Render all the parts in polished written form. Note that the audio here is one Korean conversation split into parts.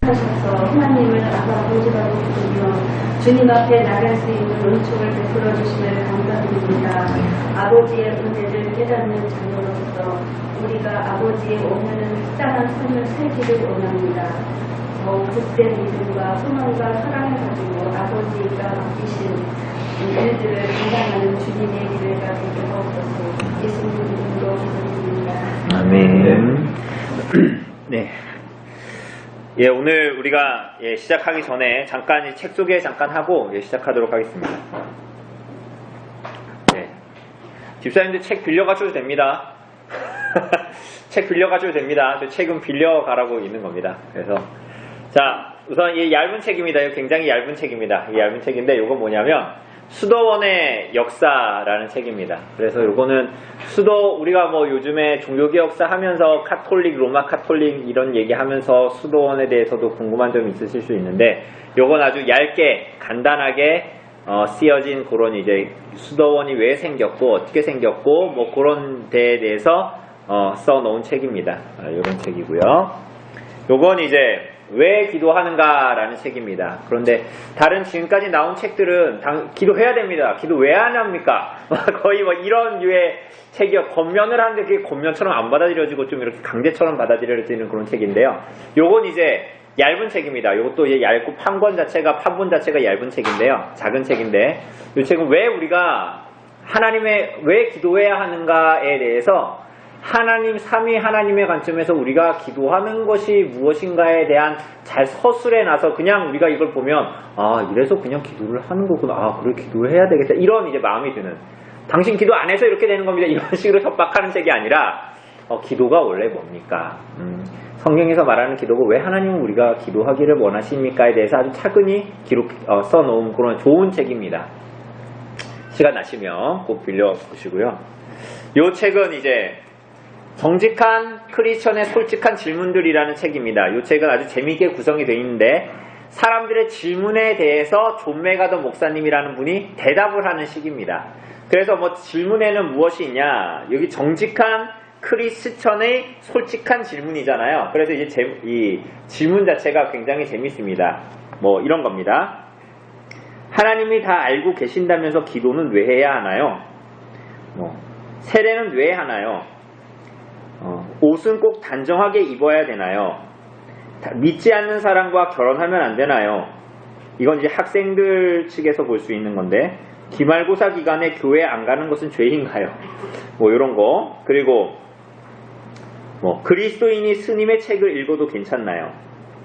하셔서 하나님을 아빠 보시라고 부르며 주님 앞에 나갈 수 있는 은총을 베풀어 주시면 감사드립니다. 아버지의 은혜를 깨닫는 자녀로서 우리가 아버지의 오면은 합당한 삶을 살기를 원합니다. 복된 믿음과 소망과 사랑을 가지고 아버지가 맡기신 일들을 감당하는 주님의 기회가 되게 하옵소서. 예수님 이름으로 기도드립니다. 아멘. 네. 예, 오늘 우리가 시작하기 전에 잠깐 책 소개 잠깐 하고 시작하도록 하겠습니다. 네. 집사님들 책 빌려가셔도 됩니다. 책 빌려가셔도 됩니다. 저 책은 빌려가라고 있는 겁니다. 그래서 자, 우선 이 얇은 책입니다. 이거 굉장히 얇은 책입니다. 이 얇은 책인데 이거 뭐냐면 수도원의 역사라는 책입니다. 그래서 이거는 우리가 뭐 요즘에 종교개혁사 하면서 카톨릭, 로마 카톨릭 이런 얘기하면서 수도원에 대해서도 궁금한 점이 있으실 수 있는데 요건 아주 얇게 간단하게 쓰여진 그런 이제 수도원이 왜 생겼고 어떻게 생겼고 뭐 그런 데에 대해서 써놓은 책입니다. 이런 책이고요. 요건 이제 왜 기도하는가 라는 책입니다. 그런데 다른 지금까지 나온 책들은 기도해야 됩니다. 기도 왜 안 합니까? 거의 뭐 이런 류의 책이요. 겉면을 하는데 그게 겉면처럼 안 받아들여지고 좀 이렇게 강제처럼 받아들여지는 그런 책인데요. 요건 이제 얇은 책입니다. 요것도 이제 얇고 판본 자체가 얇은 책인데요. 작은 책인데 이 책은 왜 우리가 왜 기도해야 하는가에 대해서 삼위 하나님의 관점에서 우리가 기도하는 것이 무엇인가에 대한 잘 서술해 놔서 그냥 우리가 이걸 보면 이래서 그냥 기도를 하는 거구나. 그래 기도를 해야 되겠다. 이런 이제 마음이 드는. 당신 기도 안 해서 이렇게 되는 겁니다. 이런 식으로 협박하는 책이 아니라 기도가 원래 뭡니까? 성경에서 말하는 기도가 왜 하나님은 우리가 기도하기를 원하십니까에 대해서 아주 차근히 써놓은 그런 좋은 책입니다. 시간 나시면 꼭 빌려보시고요. 이 책은 이제 정직한 크리스천의 솔직한 질문들이라는 책입니다. 이 책은 아주 재미있게 구성이 되어 있는데 사람들의 질문에 대해서 존 메가더 목사님이라는 분이 대답을 하는 식입니다. 그래서 뭐 질문에는 무엇이 있냐? 여기 정직한 크리스천의 솔직한 질문이잖아요. 그래서 이제 이 질문 자체가 굉장히 재밌습니다. 뭐 이런 겁니다. 하나님이 다 알고 계신다면서 기도는 왜 해야 하나요? 세례는 왜 하나요? 옷은 꼭 단정하게 입어야 되나요? 믿지 않는 사람과 결혼하면 안 되나요? 이건 이제 학생들 측에서 볼 수 있는 건데 기말고사 기간에 교회 안 가는 것은 죄인가요? 뭐 이런 거. 그리고 그리스도인이 스님의 책을 읽어도 괜찮나요?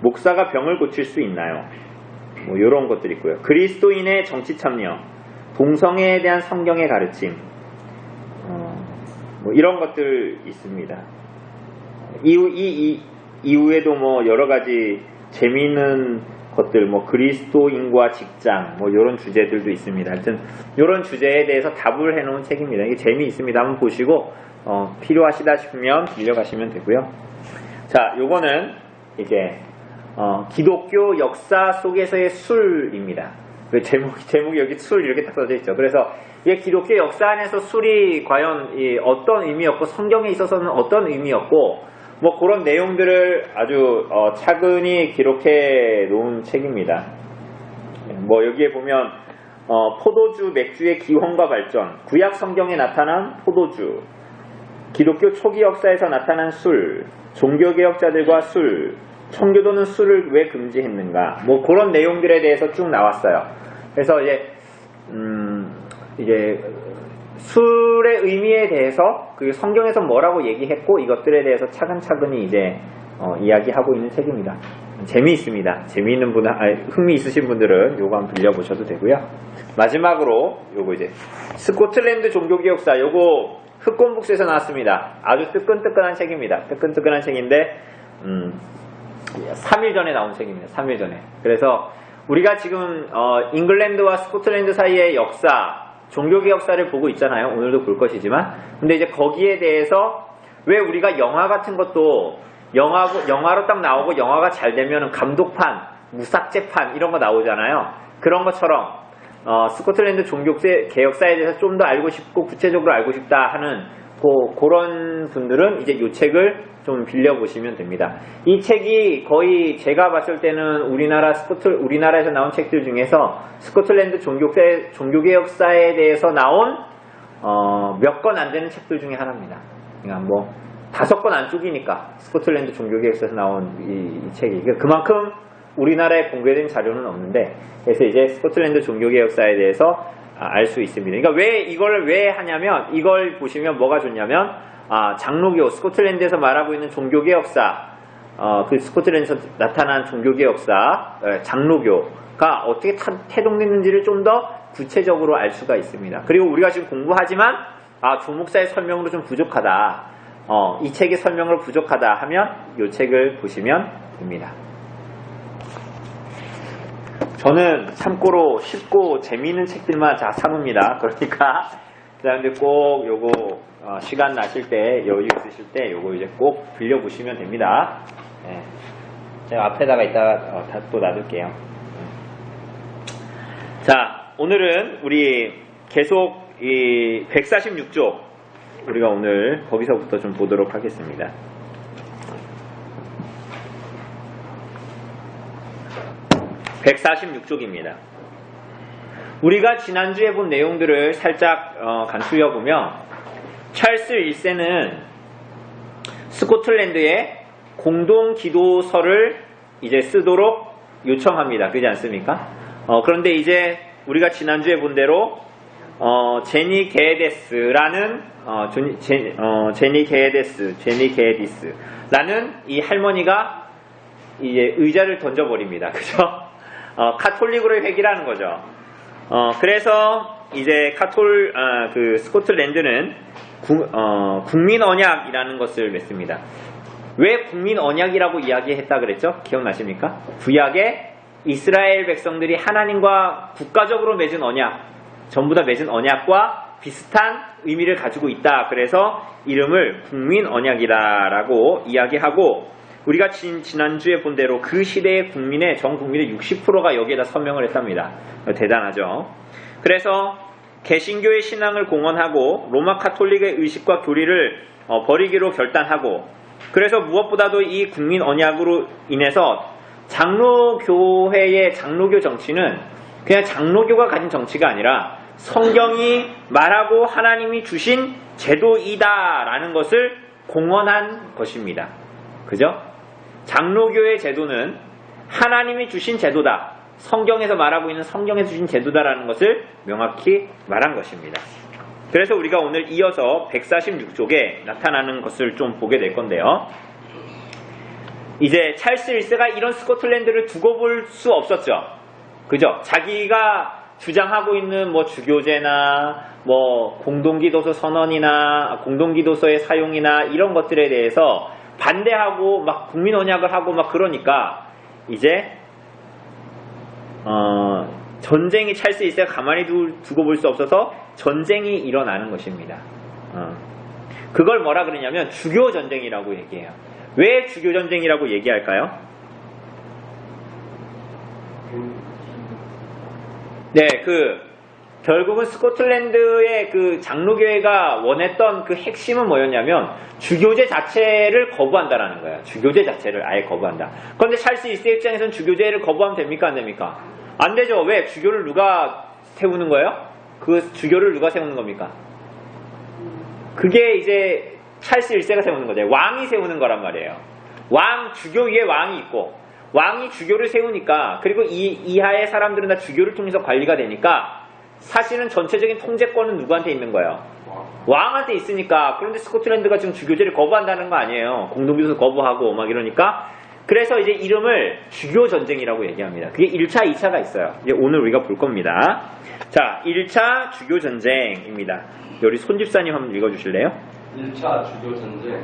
목사가 병을 고칠 수 있나요? 뭐 이런 것들 있고요. 그리스도인의 정치 참여, 동성애에 대한 성경의 가르침, 뭐 이런 것들 있습니다. 이후에도 뭐 여러 가지 재미있는 것들, 그리스도인과 직장, 이런 주제들도 있습니다. 하여튼 이런 주제에 대해서 답을 해놓은 책입니다. 이게 재미있습니다. 한번 보시고 필요하시다 싶으면 빌려가시면 되고요. 자, 요거는 이제 기독교 역사 속에서의 술입니다. 그 제목이 여기 술 이렇게 딱 써져 있죠. 그래서 이게 기독교 역사 안에서 술이 과연 어떤 의미였고 성경에 있어서는 어떤 의미였고 그런 내용들을 아주 차근히 기록해 놓은 책입니다. 여기에 보면 포도주, 맥주의 기원과 발전, 구약 성경에 나타난 포도주, 기독교 초기 역사에서 나타난 술, 종교개혁자들과 술, 청교도는 술을 왜 금지했는가, 그런 내용들에 대해서 쭉 나왔어요. 그래서 이제 술의 의미에 대해서 그 성경에서 뭐라고 얘기했고 이것들에 대해서 차근차근히 이제 이야기하고 있는 책입니다. 재미있습니다. 재미있는 분, 흥미 있으신 분들은 요거 한번 빌려보셔도 되고요. 마지막으로 요거 이제 스코틀랜드 종교개혁사, 요거 흑권북스에서 나왔습니다. 아주 뜨끈뜨끈한 책입니다. 뜨끈뜨끈한 책인데 3일 전에 나온 책입니다. 3일 전에. 그래서 우리가 지금 잉글랜드와 스코틀랜드 사이의 역사, 종교개 역사를 보고 있잖아요. 오늘도 볼 것이지만. 근데 이제 거기에 대해서 왜 우리가 영화 같은 것도 영화로 딱 나오고 영화가 잘 되면 감독판, 무삭제판 이런 거 나오잖아요. 그런 것처럼 스코틀랜드 종교개 역사에 대해서 좀 더 알고 싶고 구체적으로 알고 싶다 하는 그런 분들은 이제 이 책을 좀 빌려보시면 됩니다. 이 책이 거의 제가 봤을 때는 우리나라에서 나온 책들 중에서 스코틀랜드 종교개혁사에 대해서 나온 몇 권 안 되는 책들 중에 하나입니다. 그러니까 뭐 5권 안쪽이니까 스코틀랜드 종교개혁사에서 나온 이 책이 그만큼 우리나라에 공개된 자료는 없는데, 그래서 이제 스코틀랜드 종교개혁사에 대해서 알 수 있습니다. 그러니까 이걸 왜 하냐면, 이걸 보시면 뭐가 좋냐면, 장로교, 스코틀랜드에서 말하고 있는 종교개혁사, 그 스코틀랜드에서 나타난 종교개혁사, 장로교가 어떻게 태동됐는지를 좀 더 구체적으로 알 수가 있습니다. 그리고 우리가 지금 공부하지만, 조목사의 설명으로 좀 부족하다, 이 책의 설명으로 부족하다 하면 이 책을 보시면 됩니다. 저는 참고로 쉽고 재미있는 책들만 다 사놓습니다. 그러니까 여러분들 꼭 요거 시간 나실 때, 여유 있으실 때 요거 이제 꼭 빌려보시면 됩니다. 네. 제가 앞에다가 이따가 또 놔둘게요. 자, 오늘은 우리 계속 이 146쪽 우리가 오늘 거기서부터 좀 보도록 하겠습니다. (146쪽입니다) 우리가 지난주에 본 내용들을 살짝 간추려보면, 찰스 1세는 스코틀랜드에 공동기도서를 이제 쓰도록 요청합니다. 그렇지 않습니까? 그런데 이제 우리가 지난주에 본 대로 제니 게데스라는 이 할머니가 이제 의자를 던져버립니다. 그죠? 카톨릭으로 회귀라는 거죠. 그래서 이제 그 스코틀랜드는 국민 언약이라는 것을 맺습니다. 왜 국민 언약이라고 이야기했다 그랬죠? 기억나십니까? 구약에 이스라엘 백성들이 하나님과 국가적으로 맺은 언약, 전부 다 맺은 언약과 비슷한 의미를 가지고 있다. 그래서 이름을 국민 언약이라고 이야기하고, 우리가 지난주에 본 대로 그 시대의 전 국민의 60%가 여기에다 서명을 했답니다. 대단하죠. 그래서 개신교의 신앙을 공언하고 로마 카톨릭의 의식과 교리를 버리기로 결단하고, 그래서 무엇보다도 이 국민 언약으로 인해서 장로교회의 장로교 정치는 그냥 장로교가 가진 정치가 아니라 성경이 말하고 하나님이 주신 제도이다라는 것을 공언한 것입니다. 그죠? 장로교의 제도는 하나님이 주신 제도다, 성경에서 말하고 있는 성경에서 주신 제도다라는 것을 명확히 말한 것입니다. 그래서 우리가 오늘 이어서 146쪽에 나타나는 것을 좀 보게 될 건데요. 이제 찰스 1세가 이런 스코틀랜드를 두고 볼 수 없었죠. 그죠? 자기가 주장하고 있는 뭐 주교제나 뭐 공동기도서 선언이나 공동기도서의 사용이나 이런 것들에 대해서 반대하고 막 국민 언약을 하고 막 그러니까 이제 전쟁이 찰스 1세가 가만히 두고 볼 수 없어서 전쟁이 일어나는 것입니다. 그걸 뭐라 그러냐면 주교 전쟁이라고 얘기해요. 왜 주교 전쟁이라고 얘기할까요? 네, 결국은 스코틀랜드의 그 장로교회가 원했던 그 핵심은 뭐였냐면 주교제 자체를 거부한다라는 거예요. 주교제 자체를 아예 거부한다. 그런데 찰스 1세 입장에서는 주교제를 거부하면 됩니까? 안 됩니까? 안 되죠. 왜? 주교를 누가 세우는 거예요? 그 주교를 누가 세우는 겁니까? 그게 이제 찰스 1세가 세우는 거죠. 왕이 세우는 거란 말이에요. 주교 위에 왕이 있고, 왕이 주교를 세우니까, 그리고 이하의 사람들은 다 주교를 통해서 관리가 되니까 사실은 전체적인 통제권은 누구한테 있는 거예요? 왕한테 있으니까. 그런데 스코틀랜드가 지금 주교제를 거부한다는 거 아니에요. 공동기도서 거부하고 막 이러니까. 그래서 이제 이름을 주교 전쟁이라고 얘기합니다. 그게 1차, 2차가 있어요. 이제 오늘 우리가 볼 겁니다. 자, 1차 주교 전쟁입니다. 우리 손집사님 한번 읽어주실래요? 1차 주교 전쟁.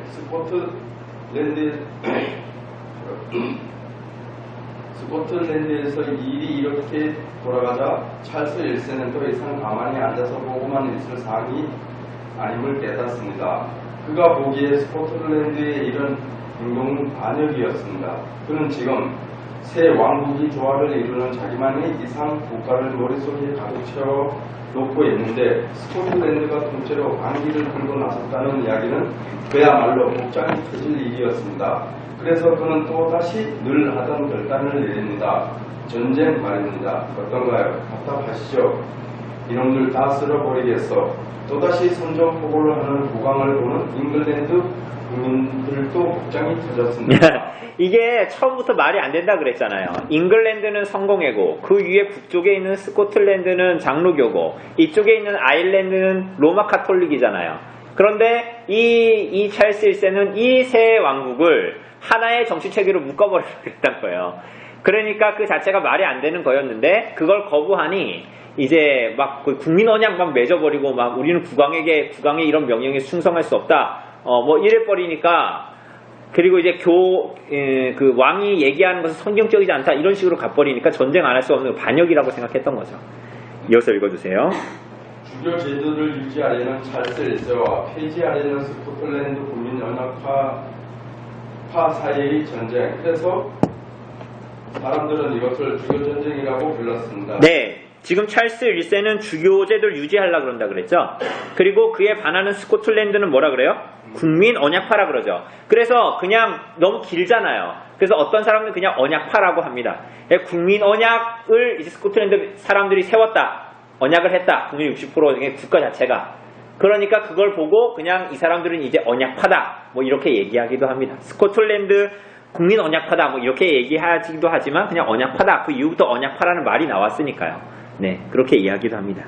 스코틀랜드에서 일이 이렇게 돌아가자 찰스 1세는 더 이상 가만히 앉아서 보고만 있을 사항이 아님을 깨닫습니다. 그가 보기에 스코틀랜드의 이런 행동은 반역이었습니다. 그는 지금 새 왕국이 조화를 이루는 자기만의 이상 국가를 머릿속에 가득 채워 놓고 있는데 스코틀랜드가 통째로 왕기를 들고 나섰다는 이야기는 그야말로 복장이 터질 일이었습니다. 그래서 그는 또다시 늘 하던 결단을 내립니다. 전쟁 말입니다. 어떤가요? 답답하시죠? 이놈들 다 쓸어버리겠어. 또다시 선전포고를 하는 국왕을 보는 잉글랜드 국민들도 복장이 터졌습니다. 이게 처음부터 말이 안 된다 그랬잖아요. 잉글랜드는 성공회고 그 위에 북쪽에 있는 스코틀랜드는 장로교고 이쪽에 있는 아일랜드는 로마 카톨릭이잖아요. 그런데 이 찰스 1세는 이 세 왕국을 하나의 정치 체계로 묶어버리려고 했던 거예요. 그러니까 그 자체가 말이 안 되는 거였는데 그걸 거부하니 이제 막 국민 언약 막 맺어버리고 막 우리는 국왕의 이런 명령에 충성할 수 없다. 뭐 이래버리니까 그리고 이제 그 왕이 얘기하는 것은 성경적이지 않다 이런 식으로 가버리니까 전쟁 안 할 수 없는 반역이라고 생각했던 거죠. 이어서 읽어주세요. 주교 제도를 유지하려는 찰스 1세와 폐지하려는 스코틀랜드 국민 연합파 사이의 전쟁. 그래서 사람들은 이것을 주교 전쟁이라고 불렀습니다. 네. 지금 찰스 1세는 주교 제도를 유지하려고 그런다 그랬죠. 그리고 그에 반하는 스코틀랜드는 뭐라 그래요? 국민 언약파라 그러죠. 그래서 그냥 너무 길잖아요. 그래서 어떤 사람들은 그냥 언약파라고 합니다. 국민 언약을 이제 스코틀랜드 사람들이 세웠다. 언약을 했다. 국민 60%의 국가 자체가. 그러니까 그걸 보고 그냥 이 사람들은 이제 언약파다. 뭐 이렇게 얘기하기도 합니다. 스코틀랜드 국민 언약파다. 뭐 이렇게 얘기하기도 하지만 그냥 언약파다. 그 이후부터 언약파라는 말이 나왔으니까요. 네, 그렇게 이야기도 합니다.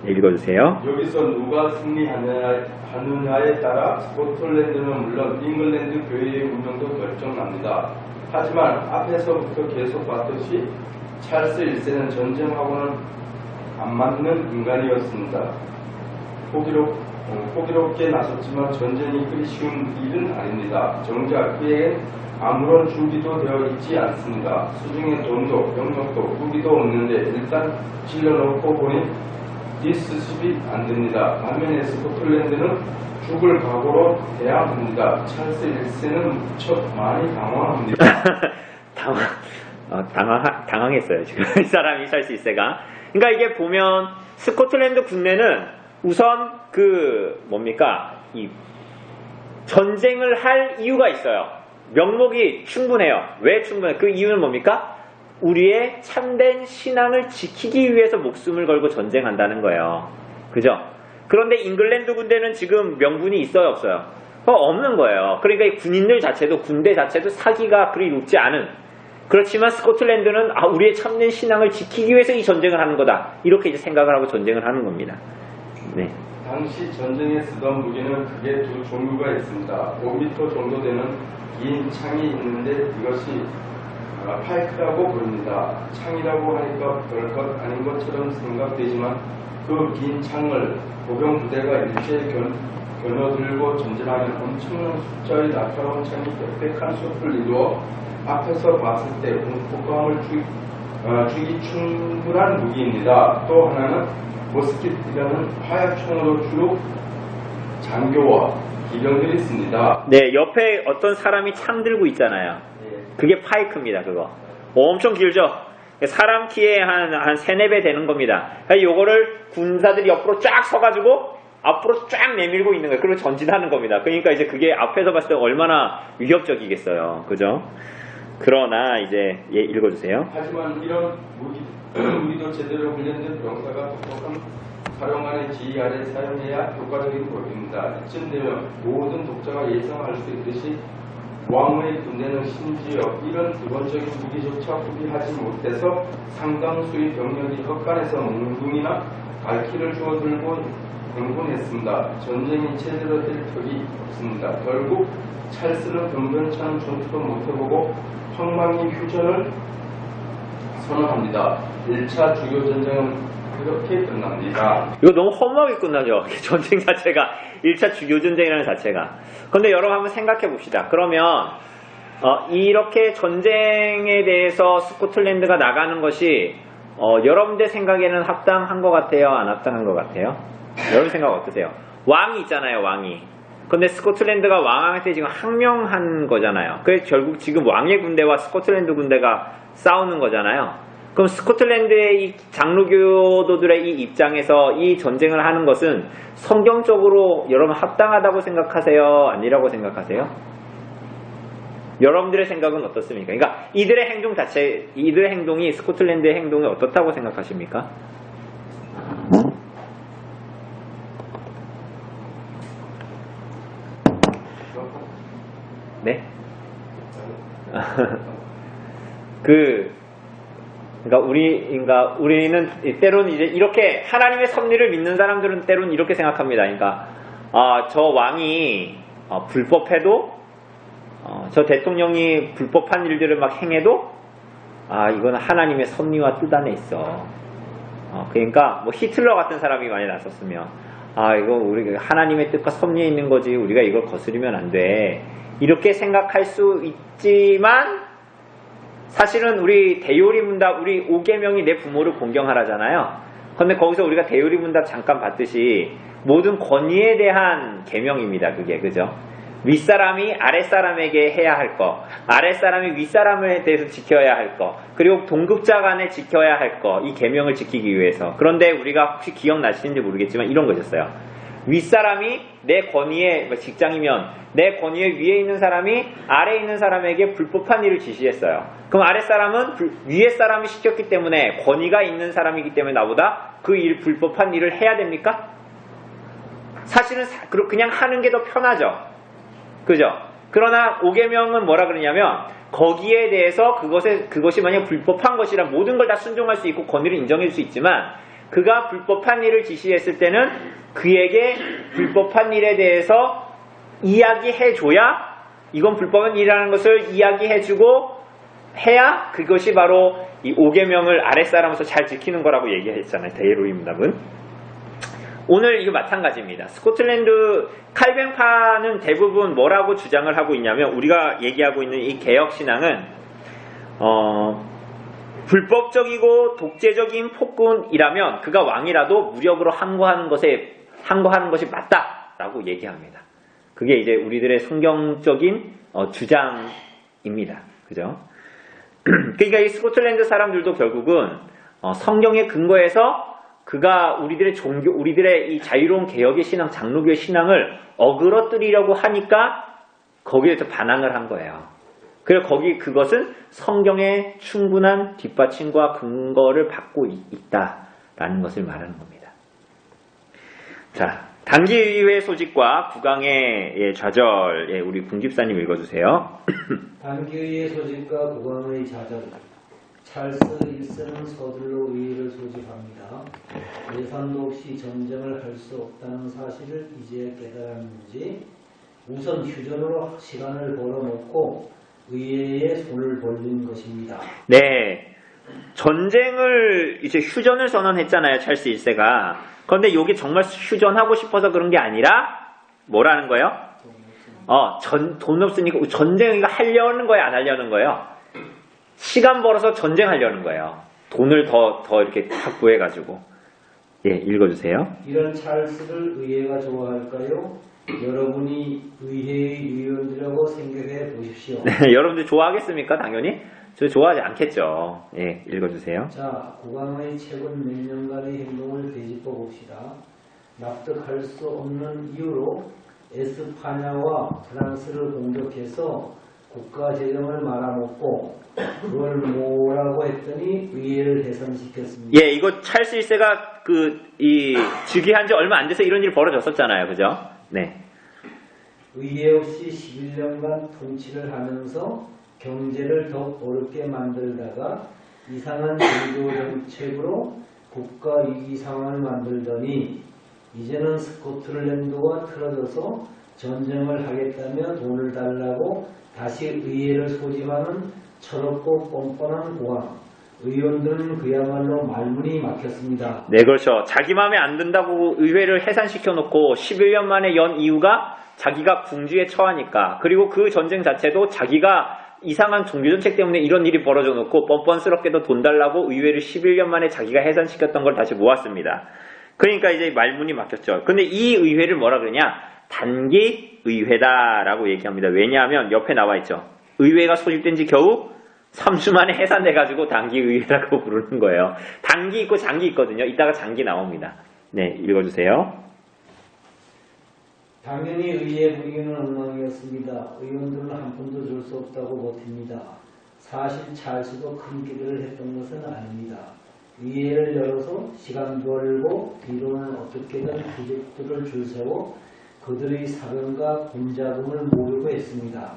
네, 읽어주세요. 여기서 누가 승리하느냐에 따라 스코틀랜드는 물론 잉글랜드 교회의 운명도 결정납니다. 하지만 앞에서부터 계속 봤듯이 찰스 1세는 전쟁하고는 안 맞는 인간이었습니다. 호기롭게 나섰지만 전쟁이 그리 쉬운 일은 아닙니다. 정작 그에겐 아무런 준비도 되어 있지 않습니다. 수중에 돈도 병력도 무기도 없는데 일단 질러놓고 보니 뒷수습이 안 됩니다. 반면에 스코틀랜드는 죽을 각오로 해야 합니다. 찰스 1세는 무척 많이 당황합니다. 당황했어요, 지금. 이 사람이 찰스 1세가. 그러니까 이게 보면 스코틀랜드 국내는 우선 이 전쟁을 할 이유가 있어요. 명목이 충분해요. 왜 충분해요? 그 이유는 뭡니까? 우리의 참된 신앙을 지키기 위해서 목숨을 걸고 전쟁한다는 거예요. 그죠? 그런데 잉글랜드 군대는 지금 명분이 있어요, 없어요? 없는 거예요. 그러니까 이 군인들 자체도, 군대 자체도 사기가 그리 높지 않은. 그렇지만 스코틀랜드는 우리의 참된 신앙을 지키기 위해서 이 전쟁을 하는 거다. 이렇게 이제 생각을 하고 전쟁을 하는 겁니다. 네. 당시 전쟁에 쓰던 무기는 크게 두 종류가 있습니다. 5m 정도 되는 긴 창이 있는데 이것이 파이크라고 부릅니다. 창이라고 하니까 별것 아닌 것처럼 생각되지만 그 긴 창을 보병 부대가 일제히 겨눠들고 전진하는 엄청난 숫자의 날카로운 창이 빽빽한 숲을 이루어 앞에서 봤을 때 공포감을 주기 충분한 무기입니다. 또 하나는 모스킷이라는 화약총으로 주로 장교와 기병들이 씁니다. 네, 옆에 어떤 사람이 창 들고 있잖아요. 그게 파이크입니다, 그거. 엄청 길죠? 사람 키에 한 3, 4배 되는 겁니다. 요거를 군사들이 옆으로 쫙 서가지고 앞으로 쫙 내밀고 있는 거예요. 그리고 전진하는 겁니다. 그러니까 이제 그게 앞에서 봤을 때 얼마나 위협적이겠어요. 그죠? 그러나 이제 읽어주세요. 하지만 이런 무기도 제대로 훈련된 병사가 똑똑한 사령관의 지휘 아래 사용해야 효과적인 법입니다. 이쯤 되면 모든 독자가 예상할 수 있듯이 왕의 군대는 심지어 이런 기본적인 무기조차 구비하지 못해서 상당수의 병력이 헛간에서 몽둥이나 갈퀴를 주워들고 행군했습니다. 전쟁이 제대로 될 턱이 없습니다. 결국 찰스는 변변찮은 전투도 못해보고 황망히 휴전을 선언합니다. 1차 주요 전쟁은 그렇게 끝납니다. 이거 너무 허무하게 끝나죠. 전쟁 자체가 1차 주요 전쟁이라는 자체가. 근데 여러분 한번 생각해 봅시다. 그러면 이렇게 전쟁에 대해서 스코틀랜드가 나가는 것이 여러분들 생각에는 합당한 것 같아요? 안 합당한 것 같아요? 여러분 생각 어떠세요? 왕이 있잖아요, 왕이. 근데 스코틀랜드가 왕한테 지금 항명한 거잖아요. 그래서 결국 지금 왕의 군대와 스코틀랜드 군대가 싸우는 거잖아요. 그럼 스코틀랜드의 이 장로교도들의 이 입장에서 이 전쟁을 하는 것은 성경적으로 여러분 합당하다고 생각하세요? 아니라고 생각하세요? 여러분들의 생각은 어떻습니까? 그러니까 이들의 행동 자체, 이들의 행동이 스코틀랜드의 행동이 어떻다고 생각하십니까? 네? 그러니까 우리는 때론 이제 이렇게 하나님의 섭리를 믿는 사람들은 때론 이렇게 생각합니다. 그러니까 저 왕이 불법해도 저 대통령이 불법한 일들을 막 행해도 이건 하나님의 섭리와 뜻 안에 있어. 그러니까 뭐 히틀러 같은 사람이 많이 났었으면 이거 우리 하나님의 뜻과 섭리에 있는 거지 우리가 이걸 거스르면 안 돼. 이렇게 생각할 수 있지만 사실은 우리 대요리문답 우리 5계명이 내 부모를 공경하라잖아요. 그런데 거기서 우리가 대요리문답 잠깐 봤듯이 모든 권위에 대한 계명입니다. 그게 그죠? 윗사람이 아랫사람에게 해야 할 거, 아랫사람이 윗사람에 대해서 지켜야 할 거, 그리고 동급자 간에 지켜야 할 거, 이 계명을 지키기 위해서. 그런데 우리가 혹시 기억나시는지 모르겠지만 이런 거였어요. 윗사람이 내 권위에, 직장이면 내 권위에 위에 있는 사람이 아래에 있는 사람에게 불법한 일을 지시했어요. 그럼 아랫사람은 위에 사람이 시켰기 때문에 권위가 있는 사람이기 때문에 나보다 그 불법한 일을 해야 됩니까? 사실은 그냥 하는 게 더 편하죠. 그죠? 그러나 5계명은 뭐라 그러냐면 거기에 대해서 그것이 만약 불법한 것이라 모든 걸 다 순종할 수 있고 권위를 인정해 줄 수 있지만 그가 불법한 일을 지시했을 때는 그에게 불법한 일에 대해서 이야기해줘야 이건 불법한 일이라는 것을 이야기해주고 해야 그것이 바로 이 5계명을 아랫사람으로서 잘 지키는 거라고 얘기했잖아요. 대요리문답은. 오늘 이거 마찬가지입니다. 스코틀랜드 칼뱅파는 대부분 뭐라고 주장을 하고 있냐면 우리가 얘기하고 있는 이 개혁신앙은 불법적이고 독재적인 폭군이라면 그가 왕이라도 무력으로 항거하는 것이 맞다라고 얘기합니다. 그게 이제 우리들의 성경적인 주장입니다. 그죠? 그러니까 이 스코틀랜드 사람들도 결국은 성경의 근거에서 그가 우리들의 이 자유로운 개혁의 신앙, 장로교의 신앙을 어그러뜨리려고 하니까 거기에서 반항을 한 거예요. 그래서 그것은 성경의 충분한 뒷받침과 근거를 받고 있다라는 것을 말하는 겁니다. 자, 단기의회 소집과 국왕의 좌절, 우리 궁집사님 읽어주세요. 단기의회 소집과 국왕의 좌절. 찰스 1세는 서둘러 의회를 소집합니다. 예산도 없이 전쟁을 할 수 없다는 사실을 이제 깨달았는지 우선 휴전으로 시간을 벌어놓고 의회에 손을 벌린 것입니다. 네, 전쟁을 이제 휴전을 선언했잖아요. 찰스 1세가. 그런데 이게 정말 휴전하고 싶어서 그런 게 아니라 뭐라는 거예요? 돈 없으니까 전쟁을 하려는 거예요? 안 하려는 거예요? 시간 벌어서 전쟁하려는 거예요. 돈을 더 이렇게 확보해가지고. 예, 읽어주세요. 이런 찰스를 의회가 좋아할까요? 여러분이 의회의 위원들이라고 생각해 보십시오. 네, 여러분들 좋아하겠습니까? 당연히. 저 좋아하지 않겠죠. 예, 읽어주세요. 자, 국왕의 최근 몇 년간의 행동을 되짚어 봅시다. 납득할 수 없는 이유로 에스파냐와 프랑스를 공격해서 국가 재정을 말아먹고 그걸 뭐라고 했더니 의회를 해산시켰습니다. 예, 이거 찰스 1세가 즉위한 지 얼마 안 돼서 이런 일이 벌어졌었잖아요. 그죠? 네. 의회 없이 11년간 통치를 하면서 경제를 더 어렵게 만들다가 이상한 종교 정책으로 국가 위기 상황을 만들더니 이제는 스코틀랜드와 틀어져서 전쟁을 하겠다며 돈을 달라고 다시 의회를 소집하는 철없고 뻔뻔한 국왕. 의원들은 그야말로 말문이 막혔습니다. 네, 그렇죠. 자기 마음에 안 든다고 의회를 해산시켜놓고 11년 만에 연 이유가 자기가 궁지에 처하니까. 그리고 그 전쟁 자체도 자기가 이상한 종교정책 때문에 이런 일이 벌어져 놓고 뻔뻔스럽게도 돈 달라고 의회를 11년 만에 자기가 해산시켰던 걸 다시 모았습니다. 그러니까 이제 말문이 막혔죠. 근데 이 의회를 뭐라 그러냐? 단기 의회다라고 얘기합니다. 왜냐하면 옆에 나와 있죠. 의회가 소집된 지 겨우 3주 만에 해산돼가지고 단기 의회라고 부르는 거예요. 단기 있고 장기 있거든요. 이따가 장기 나옵니다. 네, 읽어주세요. 당연히 의회 분위기는 엉망이었습니다. 의원들은 한 푼도 줄 수 없다고 버팁니다. 사실 찰스도 큰 기대를 했던 것은 아닙니다. 의회를 열어서 시간 벌고 뒤로는 어떻게든 귀족들을 줄 세워 그들의 사병과 군자금을 모으려고 했습니다.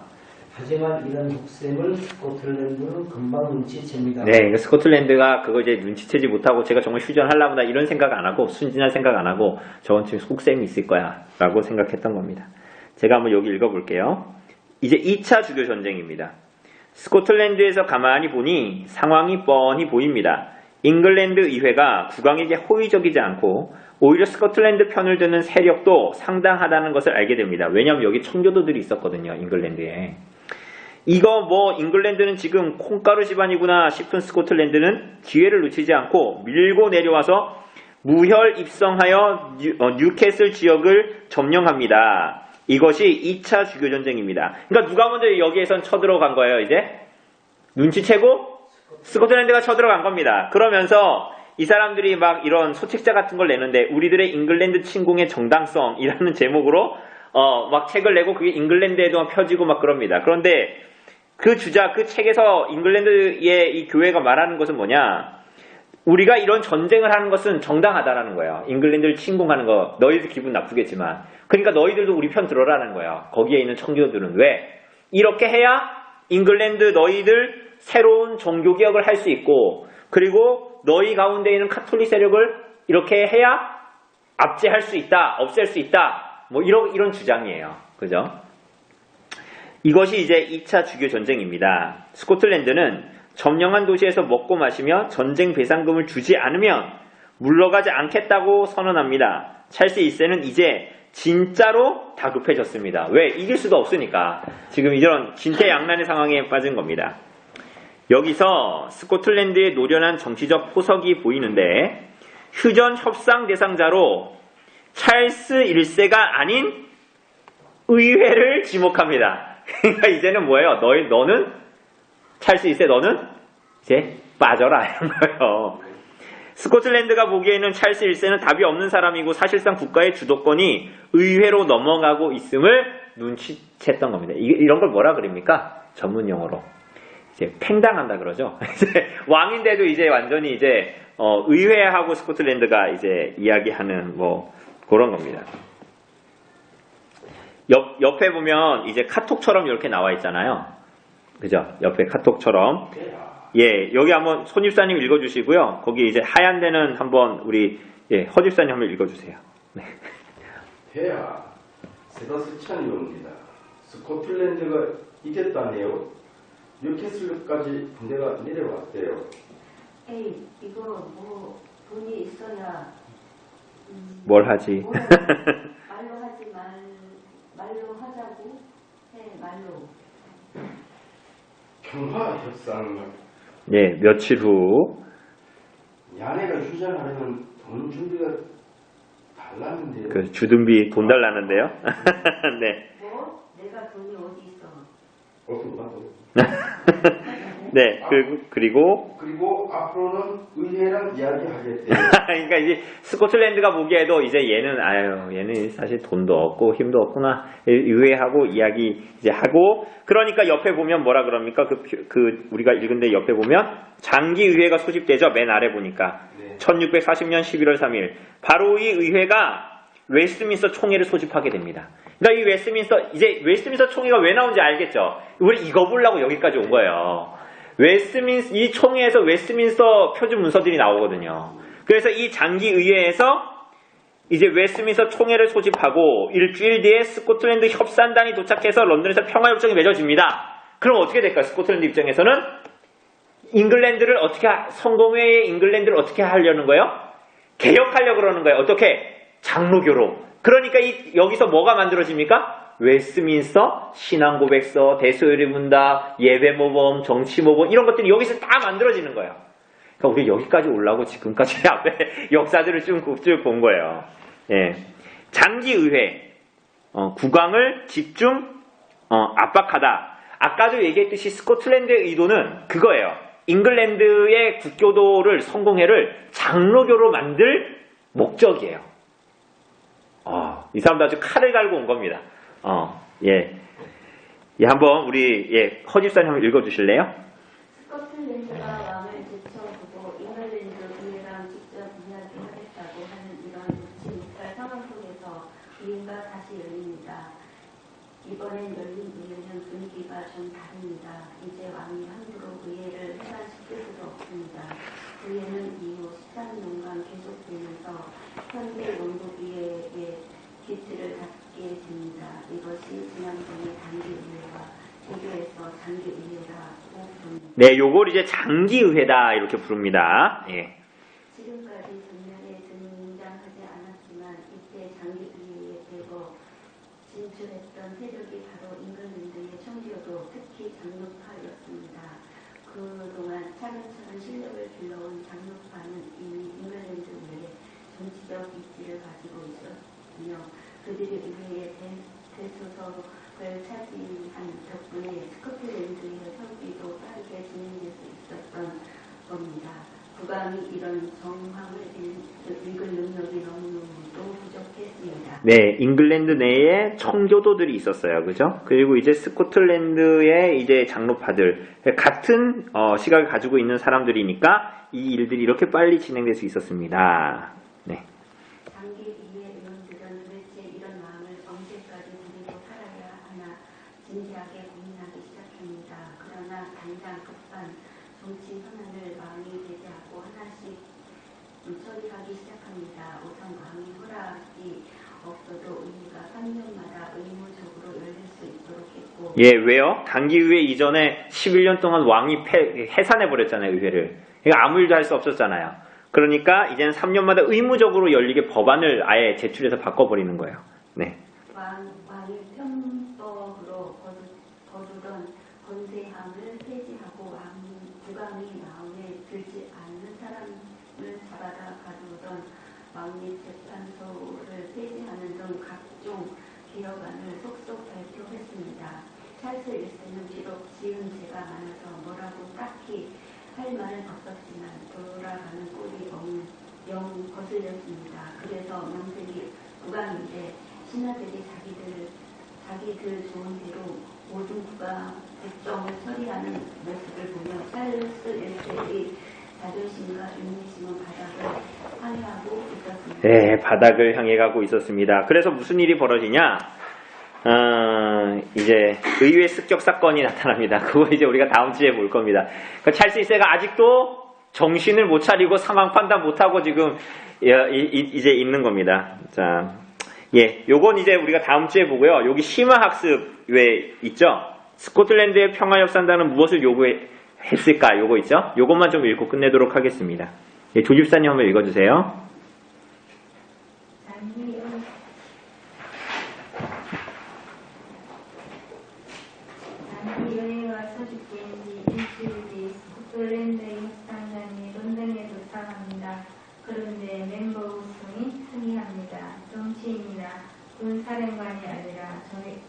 하지만 이런 속셈을 스코틀랜드는 금방 눈치챕니다. 네, 스코틀랜드가 그거 이제 눈치채지 못하고 제가 정말 휴전하려구나 이런 생각 안 하고 순진한 생각 안 하고 저건 지금 속셈이 있을 거야 라고 생각했던 겁니다. 제가 한번 여기 읽어볼게요. 이제 2차 주교전쟁입니다. 스코틀랜드에서 가만히 보니 상황이 뻔히 보입니다. 잉글랜드 의회가 국왕에게 호의적이지 않고 오히려 스코틀랜드 편을 드는 세력도 상당하다는 것을 알게 됩니다. 왜냐하면 여기 청교도들이 있었거든요. 잉글랜드에. 이거 뭐 잉글랜드는 지금 콩가루 집안이구나 싶은 스코틀랜드는 기회를 놓치지 않고 밀고 내려와서 무혈 입성하여 뉴캐슬 지역을 점령합니다. 이것이 2차 주교전쟁입니다. 그러니까 누가 먼저 여기에선 쳐들어간 거예요. 이제 눈치채고 스코틀랜드가 쳐들어간 겁니다. 그러면서 이 사람들이 막 이런 소책자 같은 걸 내는데 우리들의 잉글랜드 침공의 정당성이라는 제목으로 막 책을 내고 그게 잉글랜드에도 펴지고 막 그럽니다. 그런데 그 책에서 잉글랜드의 이 교회가 말하는 것은 뭐냐? 우리가 이런 전쟁을 하는 것은 정당하다라는 거예요. 잉글랜드를 침공하는 거 너희들 기분 나쁘겠지만 그러니까 너희들도 우리 편 들어라는 거예요. 거기에 있는 청교도들은 왜? 이렇게 해야 잉글랜드 너희들 새로운 종교개혁을 할 수 있고 그리고 너희 가운데 있는 카톨릭 세력을 이렇게 해야 압제할 수 있다, 없앨 수 있다 뭐 이런 주장이에요. 그죠? 이것이 이제 2차 주교 전쟁입니다. 스코틀랜드는 점령한 도시에서 먹고 마시며 전쟁 배상금을 주지 않으면 물러가지 않겠다고 선언합니다. 찰스 1세는 이제 진짜로 다급해졌습니다. 왜? 이길 수가 없으니까. 지금 이런 진퇴양난의 상황에 빠진 겁니다. 여기서 스코틀랜드의 노련한 정치적 포석이 보이는데 휴전 협상 대상자로 찰스 1세가 아닌 의회를 지목합니다. 그러니까 이제는 뭐예요? 너는 찰스 1세 너는 이제 빠져라 이런 거예요. 스코틀랜드가 보기에는 찰스 1세는 답이 없는 사람이고 사실상 국가의 주도권이 의회로 넘어가고 있음을 눈치챘던 겁니다. 이런 걸 뭐라 그럽니까? 전문 용어로 이제 팽당한다 그러죠. 이제 왕인데도 이제 완전히 이제 의회하고 스코틀랜드가 이제 이야기하는 뭐 그런 겁니다. 옆에 보면 이제 카톡처럼 이렇게 나와 있잖아요. 그죠? 옆에 카톡처럼. 예, 여기 한번 손집사님 읽어주시고요. 거기 이제 하얀 데는 한번 우리 허집사님 한번 읽어주세요. 네. 폐하, 세더스찬이 옵니다. 스코틀랜드가 이겼다네요. 뉴캐슬까지 군대가 내려왔대요. 에이, 이거 뭐 돈이 있어야 뭘 하지? 말로 하지 말로 하자고 해 말로. 평화 협상. 예, 며칠 후 야네가 휴전하려면 돈 준비가 달랐는데요. 그 주둔비 돈 달라는데요. 네. 뭐? 내가 돈이 어디 있어? 없습니다. 네, 그리고 앞으로는 의회랑 이야기하겠대요. 그러니까 이제 스코틀랜드가 보기에도 이제 얘는 사실 돈도 없고 힘도 없구나. 의회하고 이야기 이제 하고 그러니까 옆에 보면 뭐라 그럽니까? 우리가 읽은데 옆에 보면 장기 의회가 소집되죠. 맨 아래 보니까. 네. 1640년 11월 3일 바로 이 의회가 웨스트민스터 총회를 소집하게 됩니다. 그러니까 이 웨스트민스터 총회가 왜 나온지 알겠죠? 우리 이거 보려고 여기까지 온 거예요. 이 총회에서 웨스트민스터 표준 문서들이 나오거든요. 그래서 이 장기 의회에서 이제 웨스트민스터 총회를 소집하고 일주일 뒤에 스코틀랜드 협상단이 도착해서 런던에서 평화협정이 맺어집니다. 그럼 어떻게 될까요? 스코틀랜드 입장에서는 성공회의 잉글랜드를 어떻게 하려는 거예요? 개혁하려고 그러는 거예요. 어떻게? 장로교로. 그러니까 여기서 뭐가 만들어집니까? 웨스트민스터 신앙고백서, 대소요리 문답, 예배모범, 정치모범 이런 것들이 여기서 다 만들어지는 거예요. 그러니까 우리 여기까지 올라오고 지금까지 앞에 역사들을 쭉 본 거예요. 예. 장기의회. 국왕을 집중 압박하다. 아까도 얘기했듯이 스코틀랜드의 의도는 그거예요. 잉글랜드의 국교도를 성공회를 장로교로 만들 목적이에요. 이 사람도 아주 칼을 갈고 온 겁니다. 예, 한번 우리 허집사님 한번 읽어주실래요? 스코틀랜드가 왕을 제쳐두고 잉글랜드 의회랑 직접 이야기하겠다고 하는 이런 놓지 못할 상황 속에서 의회가 다시 열립니다. 이번엔 열린 의회는 분위기가 좀 다릅니다. 이제 왕이 함부로 의회를 해산시킬 수도 없습니다. 의회는 이후 13년간 계속되면서 현대 원국의회의 기틀을 갖게 됩니다. 이것이 지난번의 단기의회와 비교해서 장기의회라고 부릅니다. 네, 요걸 이제 장기의회다 이렇게 부릅니다. 예. 지금까지 전면에 등장하지 않았지만 이때 장기의회에 대거 진출했던 세력이 바로 잉글랜드의 청교도, 특히 장로파였습니다. 그동안 차근차근 실력을 길러온 장로파는 이미 잉글랜드 내에 정치적 입지를 가지고 있었으며 그들이 의회의 대수석을 차지한 덕분에 스코틀랜드의 협의도 빠르게 진행될 수 있었던 겁니다. 국왕이 이런 정황을 읽을 능력이 너무너무 부족했습니다. 네, 잉글랜드 내에 청교도들이 있었어요. 그죠? 그리고 이제 스코틀랜드의 이제 장로파들, 같은 시각을 가지고 있는 사람들이니까 이 일들이 이렇게 빨리 진행될 수 있었습니다. 네. 장기의회 의원들은 도대체 이런 마음을 언제까지 데리고 살아야 하나 진지하게 고민하기 시작합니다. 그러나 당장 급한 정치 현안을 왕이 제재하고 하나씩 처리하기 시작합니다. 우선 왕의 허락이 없어도 의회가 3년마다 의무적으로 열릴 수 있도록 했고, 예, 왜요? 단기의회 이전에 11년 동안 왕이 해산해버렸잖아요, 의회를. 그러니까 아무 일도 할 수 없었잖아요. 그러니까 이제는 3년마다 의무적으로 열리게 법안을 아예 제출해서 바꿔버리는 거예요. 네. 왕이 편법으로 거두던 권세함을 폐지하고 국왕이 마음에 들지 않는 사람을 잡아다 가두던 왕립 재판소를 폐지하는 등 각종 개혁안을 속속 발표했습니다. 찰스 1세는 비록 지은 죄가 많아서 뭐라고 딱히 할 말은 없었지만 돌아가는 꼴이 영 거슬렸습니다. 그래서 명색이 국왕인데 신하들이 자기들 좋은 대로 모든 국가 백정을 처리하는 모습을 보며 찰스 1세의 자존심과 인내심은 바닥을 향해하고 있었습니다. 네, 바닥을 향해 가고 있었습니다. 그래서 무슨 일이 벌어지냐? 이제 의회 습격 사건이 나타납니다. 그거 이제 우리가 다음 주에 볼 겁니다. 그 찰스 1세가 아직도 정신을 못 차리고 상황 판단 못하고 지금 이제 있는 겁니다. 자, 예, 요건 이제 우리가 다음 주에 보고요. 여기 심화학습 왜 있죠? 스코틀랜드의 평화협상단은 무엇을 요구했을까? 요거 있죠? 요것만 좀 읽고 끝내도록 하겠습니다. 예, 조집사님 한번 읽어주세요. 장기의회가 소집된 지 일주일 뒤 스코틀랜드의 협상단이 런던에 도착합니다. 그런데 멤버 우승이 승리합니다. 정치인이나 군사령관이 아니라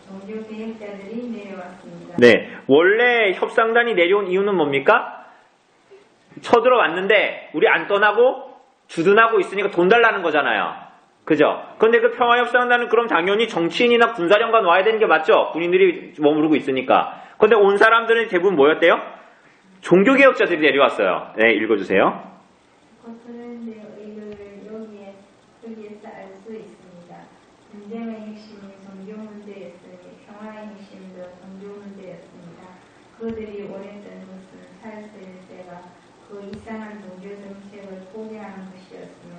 종교개혁자들이 내려왔습니다. 네, 원래 협상단이 내려온 이유는 뭡니까? 쳐들어왔는데 우리 안 떠나고 주둔하고 있으니까 돈 달라는 거잖아요. 그죠? 근데 그 평화협상단은 그럼 당연히 정치인이나 군사령관 와야 되는 게 맞죠? 군인들이 머무르고 있으니까. 근데 온 사람들은 대부분 뭐였대요? 종교개혁자들이 내려왔어요. 네, 읽어주세요. 스코틀랜드의 의도를 여기에서 알 수 있습니다. 전쟁의 핵심이 종교 문제였으니 평화의 핵심도 종교 문제였습니다. 그들이 원했던 것은 찰스 1세가 그 이상한 종교 정책을 포기하는 것이었으며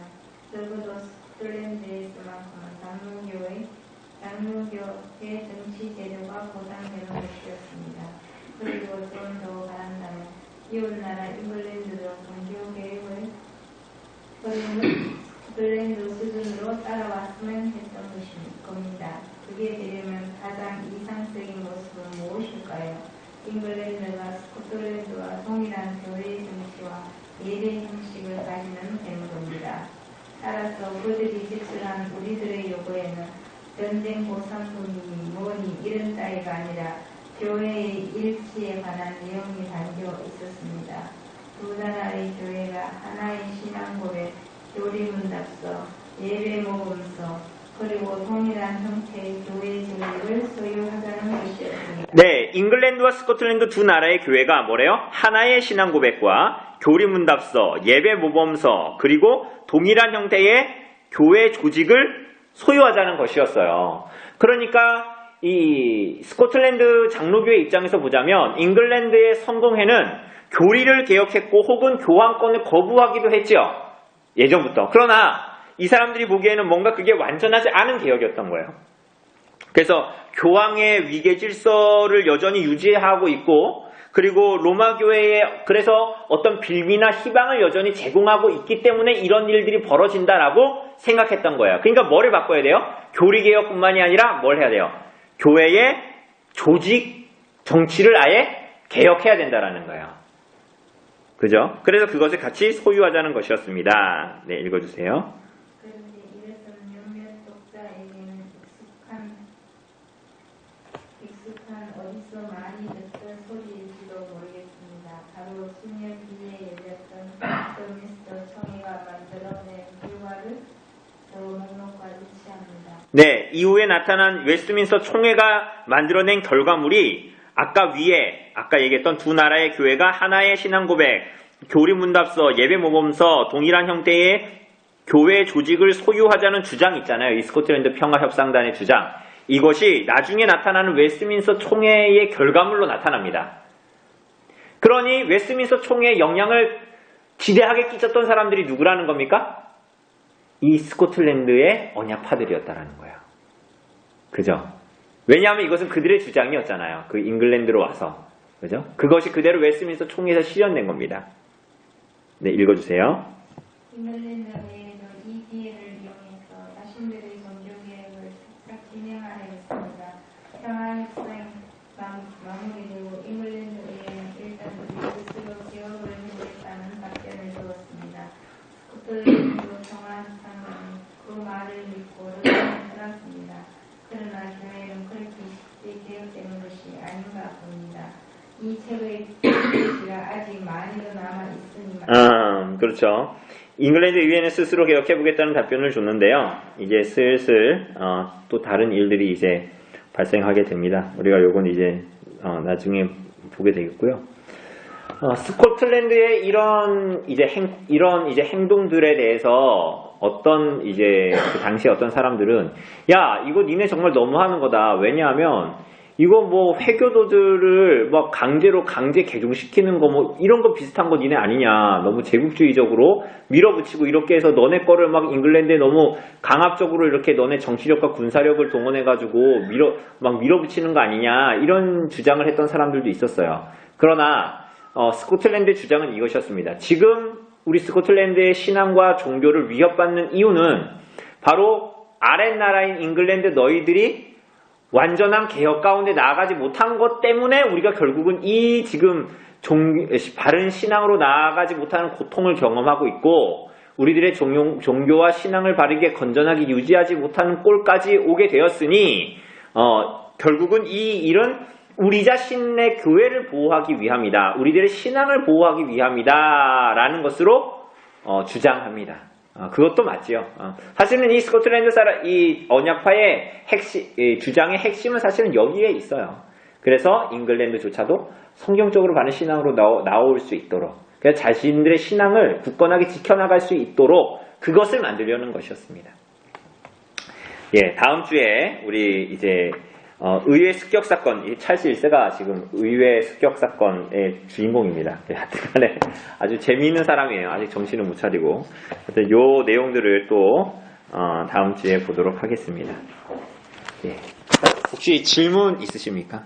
적어도 스코틀랜드에서만큼은 장로교의 정치 재료가 보장되는 것이었습니다. 그리고 좀 더 말한다면 이웃나라 잉글랜드도 종교 개혁을 스코틀랜드 수준으로 따라왔으면 했던 겁니다. 그게 되려면 가장 이상적인 모습은 무엇일까요? 잉글랜드가 스코틀랜드와 동일한 교회 정치와 예배 형식을 가지면 되는 겁니다. 따라서 그들이 제출한 우리들의 요구에는 전쟁 보상금이 뭐니 이런 따위가 아니라 교회의 일치에 관한 내용이 담겨 있었습니다. 두 나라의 교회가 하나의 신앙 고백, 교리문답서, 예배 모범서, 그리고 동일한 형태의 교회 조직을 소유하자는 것이었습니다. 네, 잉글랜드와 스코틀랜드 두 나라의 교회가 뭐래요? 하나의 신앙 고백과 교리문답서, 예배 모범서, 그리고 동일한 형태의 교회 조직을 소유하자는 것이었어요. 그러니까 이 스코틀랜드 장로교회 입장에서 보자면 잉글랜드의 성공회는 교리를 개혁했고 혹은 교황권을 거부하기도 했죠. 예전부터. 그러나 이 사람들이 보기에는 뭔가 그게 완전하지 않은 개혁이었던 거예요. 그래서 교황의 위계 질서를 여전히 유지하고 있고, 그리고 로마 교회에 그래서 어떤 빌미나 희망을 여전히 제공하고 있기 때문에 이런 일들이 벌어진다라고 생각했던 거예요. 그러니까 뭐를 바꿔야 돼요? 교리 개혁뿐만이 아니라 뭘 해야 돼요? 교회의 조직 정치를 아예 개혁해야 된다라는 거예요. 그죠? 그래서 그것을 같이 소유하자는 것이었습니다. 네, 읽어주세요. 그런데 이것은 몇몇 독자에게는 익숙한 어디서 많이 듣던 소리일지도 모르겠습니다. 바로 수년 뒤에 열렸던 웨스트민스터 총회가 만들어낸 결과를 저 목록과 일치합니다. 네, 이후에 나타난 웨스트민스터 총회가 만들어낸 결과물이 아까 얘기했던 두 나라의 교회가 하나의 신앙 고백, 교리문답서, 예배 모범서, 동일한 형태의 교회 조직을 소유하자는 주장 있잖아요. 이 스코틀랜드 평화협상단의 주장. 이것이 나중에 나타나는 웨스트민스터 총회의 결과물로 나타납니다. 그러니 웨스트민스터 총회의 영향을 지대하게 끼쳤던 사람들이 누구라는 겁니까? 이 스코틀랜드의 언약파들이었다라는 거예요. 그죠? 왜냐하면 이것은 그들의 주장이었잖아요. 그 잉글랜드로 와서. 그죠? 그것이 그대로 웨스트민스터 총회에서 실현된 겁니다. 네, 읽어주세요. 잉글랜드 외에도 이 기회를 이용해서 자신들의 종교개혁을 싹 진행하려 했습니다. 평화협상 마무리되고 잉글랜드 외에는 일단 우리 스스로 개혁을 해보겠다는 답변을 주었습니다. 스코틀랜드 평화협상은 그 말을 믿고 노력을 해놨습니다. 그러나 교회는 그렇게 쉽게 개혁되는 것이 아닌가 봅니다. 이 책의 글씨가 아직 많이 더 남아 있으니 그렇죠. 잉글랜드 의회는 스스로 개혁해보겠다는 답변을 줬는데요. 이제 슬슬 또 다른 일들이 이제 발생하게 됩니다. 우리가 요건 이제 나중에 보게 되겠고요. 스코틀랜드의 이런 행동들에 대해서 어떤 그 당시에 어떤 사람들은 야, 이거 니네 정말 너무하는 거다. 왜냐하면 이거 뭐 회교도들을 막 강제 개종시키는 거 뭐 이런 거 비슷한 거 니네 아니냐. 너무 제국주의적으로 밀어붙이고 이렇게 해서 너네 거를 막 잉글랜드에 너무 강압적으로 이렇게 너네 정치력과 군사력을 동원해가지고 밀어붙이는 거 아니냐. 이런 주장을 했던 사람들도 있었어요. 그러나 스코틀랜드의 주장은 이것이었습니다. 지금 우리 스코틀랜드의 신앙과 종교를 위협받는 이유는 바로 아랫나라인 잉글랜드 너희들이 완전한 개혁 가운데 나아가지 못한 것 때문에 우리가 결국은 이 지금 바른 신앙으로 나아가지 못하는 고통을 경험하고 있고 우리들의 종교와 신앙을 바르게 건전하게 유지하지 못하는 꼴까지 오게 되었으니 결국은 이 일은 우리 자신의 교회를 보호하기 위함이다. 우리들의 신앙을 보호하기 위함이다. 라는 것으로 주장합니다. 그것도 맞지요. 사실은 이 스코틀랜드 이 언약파의 주장의 핵심은 사실은 여기에 있어요. 그래서 잉글랜드조차도 성경적으로 바른 신앙으로 나올 수 있도록, 그래서 자신들의 신앙을 굳건하게 지켜나갈 수 있도록 그것을 만들려는 것이었습니다. 예, 다음 주에 우리 이제 의회 습격 사건, 이 찰스 1세가 지금 의회 습격 사건의 주인공입니다. 하여튼간에 아주 재미있는 사람이에요. 아직 정신을 못 차리고. 하여튼 요 내용들을 또 다음 주에 보도록 하겠습니다. 예. 혹시 질문 있으십니까?